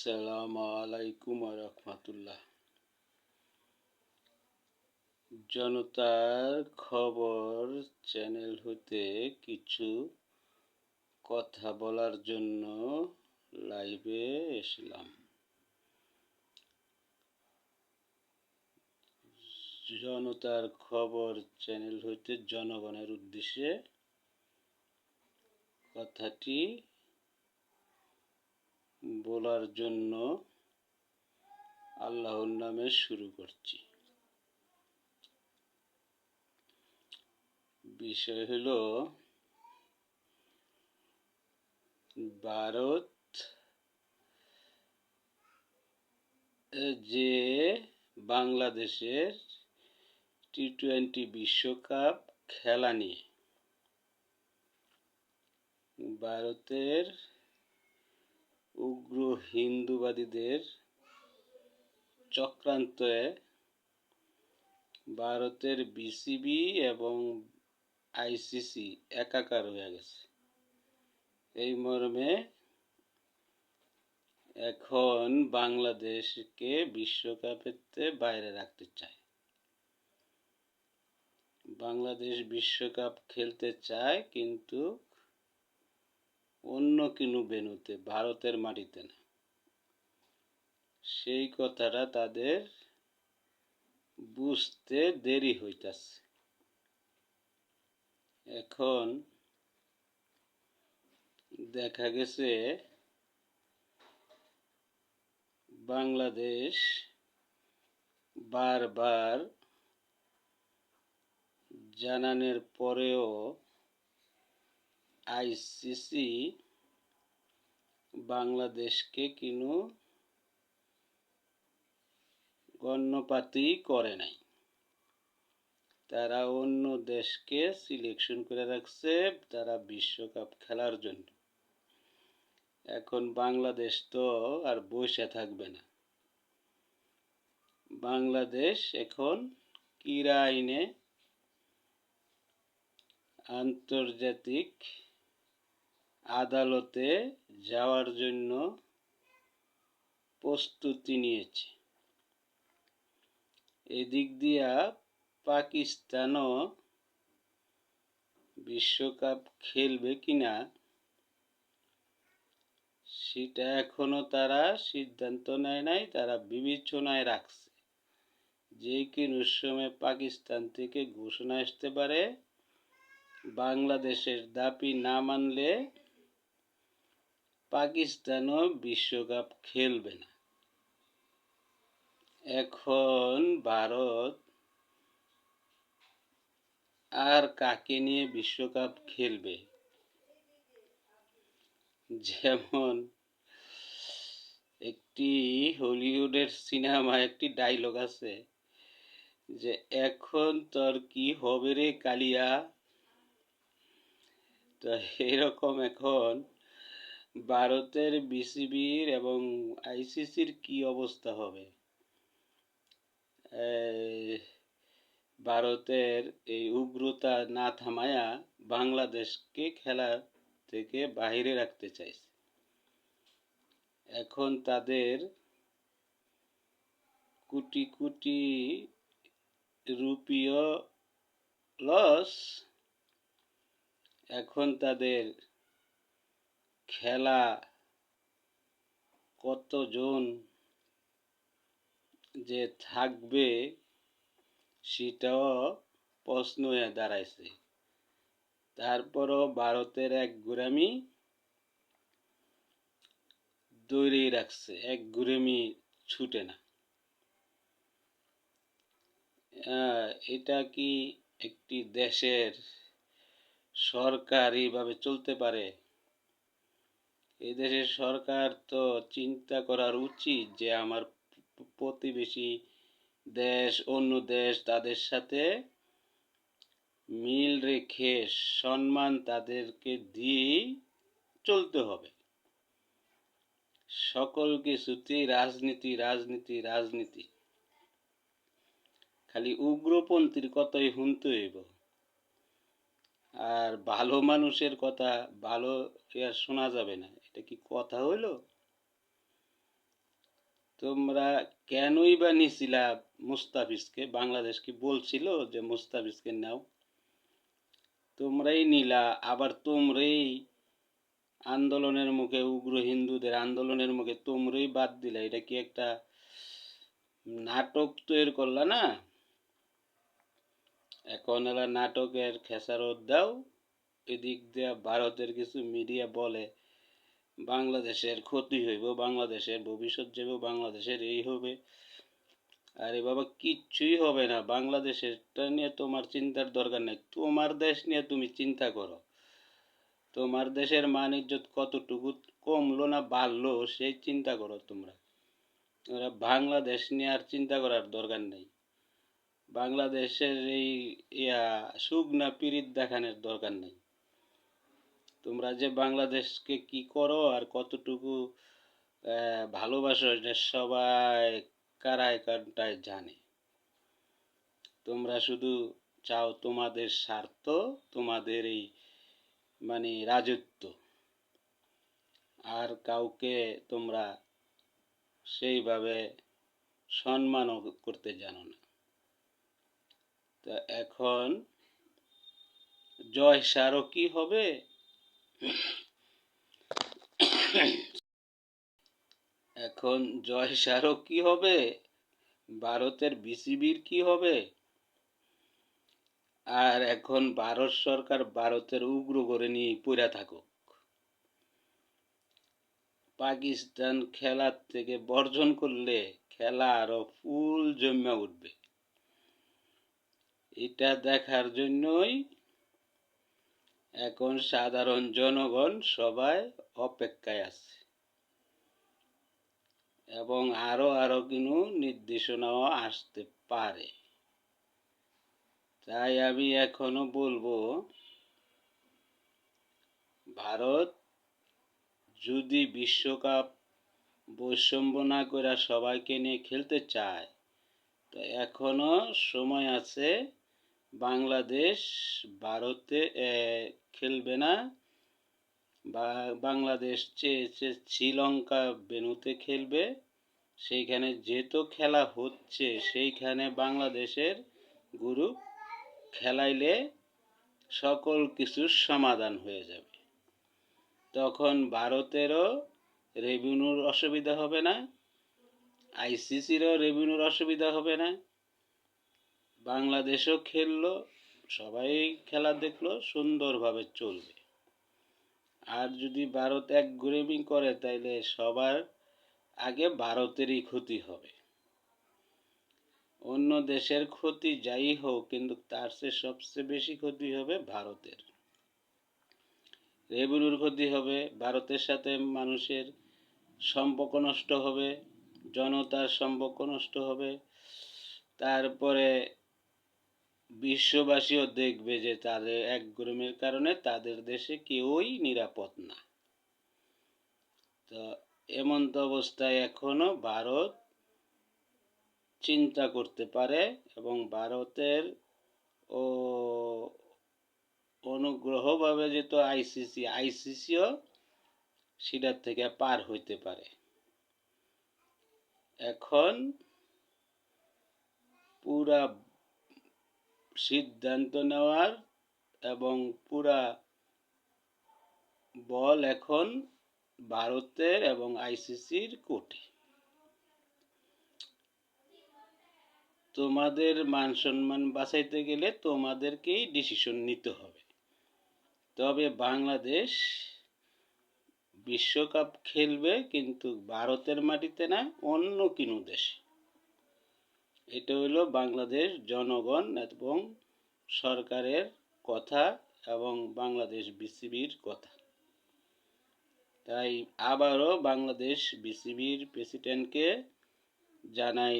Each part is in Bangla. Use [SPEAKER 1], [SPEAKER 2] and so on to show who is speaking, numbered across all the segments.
[SPEAKER 1] আসসালামু আলাইকুম রহমতুল্লাহ। জনতার খবর চ্যানেল হতে কিছু কথা বলার জন্য লাইভে এসলাম। জনতার খবর চ্যানেল হতে জনগণের উদ্দেশ্যে কথাটি বলার জন্য আল্লাহর নামে শুরু করছি। বিষয় হলো ভারত যে বাংলাদেশের টি-20 বিশ্বকাপ খেলা নিয়ে ভারতের উগ্র হিন্দুবাদীদের চক্রান্তে ভারতের বিসিবি এবং আইসিসি একাকার হয়ে গেছে। এই মর্মে এখন বাংলাদেশকে বিশ্বকাপের বাইরে রাখতে চায়। বাংলাদেশ বিশ্বকাপ খেলতে চায়, কিন্তু অন্য কোনো ভেন্যুতে, ভারতের মাটিতে না। সেই কথাটা তাদের বুঝতে দেরি হইতাছে। এখন দেখা গেছে বাংলাদেশ বারবার জানানোর পরেও আইসিসি বাংলাদেশকে কোনো গণ্যপাতই করে নাই। তারা অন্য দেশকে সিলেকশন করে রাখছে তারা বিশ্বকাপ খেলার জন্য। এখন বাংলাদেশ তো আর বসে থাকবে না। বাংলাদেশ এখন ক্রীড়া আইনে আন্তর্জাতিক আদালতে যাওয়ার জন্য প্রস্তুতি নিয়েছে। এদিক দিয়া পাকিস্তানও বিশ্বকাপ খেলবে কিনা সেটা এখনো তারা সিদ্ধান্ত নেয় নাই। তারা বিবেচনায় রাখছে যে কোনো সময় পাকিস্তান থেকে ঘোষণা আসতে পারে বাংলাদেশের দাবি না মানলে পাকিস্তানও বিশ্বকাপ খেলবে না। এখন ভারত আর কাকে নিয়ে বিশ্বকাপ খেলবে? যেমন একটি হলিউডের সিনেমায় একটি ডায়লগ আছে যে, এখন তোর কি হবে রে কালিয়া। তো এরকম এখন ভারতের বিসিবির এবং আইসিসির কি অবস্থা হবে? ভারতের এই উগ্রতা না থামায়া বাংলাদেশকে খেলা থেকে বাইরে রাখতে চাইছে। এখন তাদের কোটি কোটি রুপিও লস। এখন তাদের খেলা কতজন যে থাকবে সেটাও প্রশ্ন হয়ে দাঁড়াইছে। তারপরও ভারতের এক গুরামি ধরেই রাখছে, এক গুরামি ছুটে না। এটা কি একটি দেশের সরকার এইভাবে চলতে পারে? এই দেশের সরকার তো চিন্তা করার উচিত যে আমার প্রতিবেশী দেশ, অন্য দেশ, তাদের সাথে মিল রেখে সম্মান তাদেরকে দিয়েই চলতে হবে। সকল কিছুতেই রাজনীতি রাজনীতি রাজনীতি, খালি উগ্রপন্থীর কথাই শুনতে হইব, আর ভালো মানুষের কথা ভালো আর শোনা যাবে না। এটা কি কথা হইল? তোমরা কেনই বা নিছিলা মুস্তাফিজকে? বাংলাদেশ কি বলছিল যে মুস্তাফিজকে নাও? তোমরাই নিলা, আবার তোমরাই আন্দোলনের মুখে, উগ্র হিন্দুদের আন্দোলনের মুখে তোমরাই বাদ দিলা। এটা কি একটা নাটক তৈরি করলা না? এখন এলা নাটকের খেসারত দাও। এদিক দিয়া ভারতের কিছু মিডিয়া বলে বাংলাদেশের ক্ষতি হইব, বাংলাদেশের ভবিষ্যৎ যাব, বাংলাদেশের এই হবে। আরে বাবা, কিচ্ছুই হবে না। বাংলাদেশেরটা নিয়ে তোমার চিন্তার দরকার নেই। তোমার দেশ নিয়ে তুমি চিন্তা করো। তোমার দেশের মান ইজ্জত কতটুকু কমলো না বাড়লো সেই চিন্তা করো তোমরা। ওরা বাংলাদেশ নিয়ে আর চিন্তা করার দরকার নেই। বাংলাদেশের এই শুকনা পিরিত দেখানোর দরকার নেই। তোমরা যে বাংলাদেশকে কি করো আর কতটুকু ভালোবাসো এটা সবাই কারায় কারটায় জানে। তোমরা শুধু চাও তোমাদের স্বার্থ, তোমাদের এই মানে রাজত্ব, আর কাউকে তোমরা সেইভাবে সম্মানও করতে জানো না। তা এখন জয় সারও কি হবে? এখন জয় সারও কি হবে? ভারতের বিসিবির কি হবে? আর এখন ভারত সরকার ভারতের উগ্র করে নিয়ে পড়ে থাকুক। পাকিস্তান খেলার থেকে বর্জন করলে খেলা আরো ফুল জমে উঠবে। এটা দেখার জন্যই এখন সাধারণ জনগণ সবাই অপেক্ষায় আছে, এবং আরো কিছু নির্দেশনাও আসতে পারে। তাই আমি এখনো বলবো, ভারত যদি বিশ্বকাপ বৈষম্য না করে সবাইকে নিয়ে খেলতে চায়, তো এখনো সময় আছে। বাংলাদেশ ভারতে খেলবে না, বা বাংলাদেশ চেয়েছে শ্রীলঙ্কা ভেন্যুতে খেলবে। সেইখানে যেহেতু খেলা হচ্ছে, সেইখানে বাংলাদেশের গ্রুপ খেলাইলে সকল কিছুর সমাধান হয়ে যাবে। তখন ভারতেরও রেভিনিউর অসুবিধা হবে না, আইসিসিরও রেভিনিউর অসুবিধা হবে না। বাংলাদেশও খেললো, সবাই খেলা দেখলো, সুন্দরভাবে চলবে। আর যদি ভারত একগুঁয়েমি করে তাইলে সবার আগে ভারতেরই ক্ষতি হবে। অন্য দেশের ক্ষতি যাই হোক, কিন্তু তার চেয়ে সবচেয়ে বেশি ক্ষতি হবে ভারতের। রেভিনিউর ক্ষতি হবে, ভারতের সাথে মানুষের সম্পর্ক নষ্ট হবে, জনতার সম্পর্ক নষ্ট হবে। তারপরে বিশ্ববাসীও দেখবে যে তাদের একগুঁয়েমির কারণে তাদের দেশে কেউই নিরাপদ না। তো এমন তো অবস্থায় এখনো ভারত চিন্তা করতে পারে, এবং ভারতের অনুগ্রহভাবে যেহেতু আইসিসিও সেটার থেকে পার হইতে পারে। এখন পুরা সিদ্ধান্ত নেওয়ার এবং পুরা বল এখন ভারতের এবং আইসিসির কোর্টে। তোমাদের মান সম্মান বাঁচাইতে গেলে তোমাদেরকেই ডিসিশন নিতে হবে। তবে বাংলাদেশ বিশ্বকাপ খেলবে, কিন্তু ভারতের মাটিতে না, অন্য কোনো দেশে। এটা হলো বাংলাদেশ জনগণ এবং সরকারের কথা এবং বাংলাদেশ বিসিবির কথা। তাই আবারও বাংলাদেশ বিসিবির প্রেসিডেন্টকে জানাই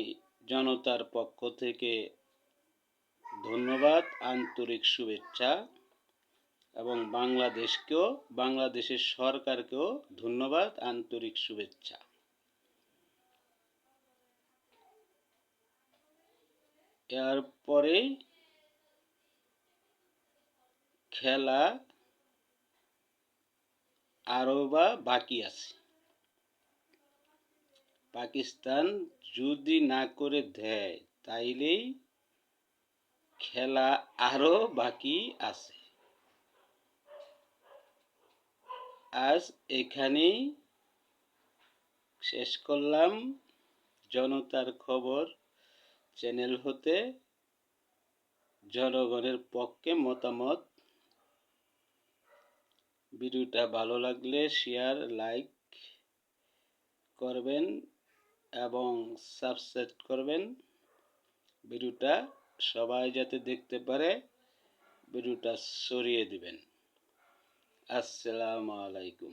[SPEAKER 1] জনতার পক্ষ থেকে ধন্যবাদ, আন্তরিক শুভেচ্ছা, এবং বাংলাদেশের সরকারকেও ধন্যবাদ, আন্তরিক শুভেচ্ছা। এরপরেই খেলা আরও বা বাকি আছে। পাকিস্তান যদি না করে দেয় তাইলেই খেলা আরো বাকি আছে। আজ এখানেই শেষ করলাম। জনতার খবর চ্যানেল হতে জনগণের পক্ষে মতামত। ভিডিওটা ভালো লাগলে শেয়ার, লাইক করবেন এবং সাবস্ক্রাইব করবেন। ভিডিওটা সবাই যাতে দেখতে পারে ভিডিওটা ছড়িয়ে দিবেন। আসসালামু আলাইকুম।